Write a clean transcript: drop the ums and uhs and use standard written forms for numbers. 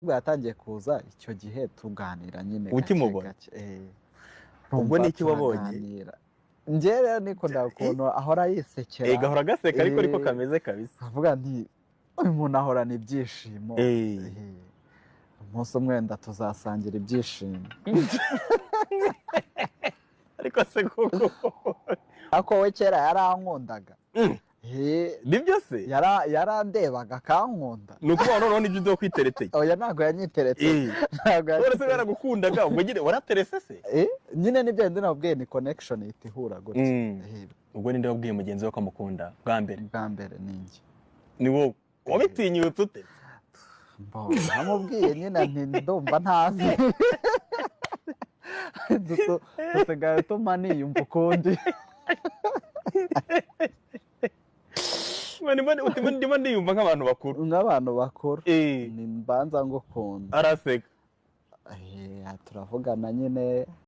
ubwo yatangiye kuza icyo gihe tuganira nyine ukimubona ubwo niki wabonye njye rero niko ndakuntu ahora yisekera gahora gaseka ariko kameze kabisa avuga nti uyu muntu ahorana ibyishimo umunsi umwe tuzasangira ibyishimo ariko se koko ako we kera yarankundaga nibyo se yarandebaga akankunda nuko noneho nibyo byo kwitereteye oya ntago yanyiteretse ntabwo se yaragukundaga ubwo nyine waraterese se nyine nibyo ndinabwiye ni connection itihura gutya ubwo ninde wabwiye mugenzi we ko amukunda bwa mbere ninjye ni wowe wabitinyutse ute namubwiye nyine ndumva ntazi dusigaye tuma niyumva ukundi ndimo ndiyumva nk'abantu bakuru ni mbanza ngukunda araseka turavugana nyine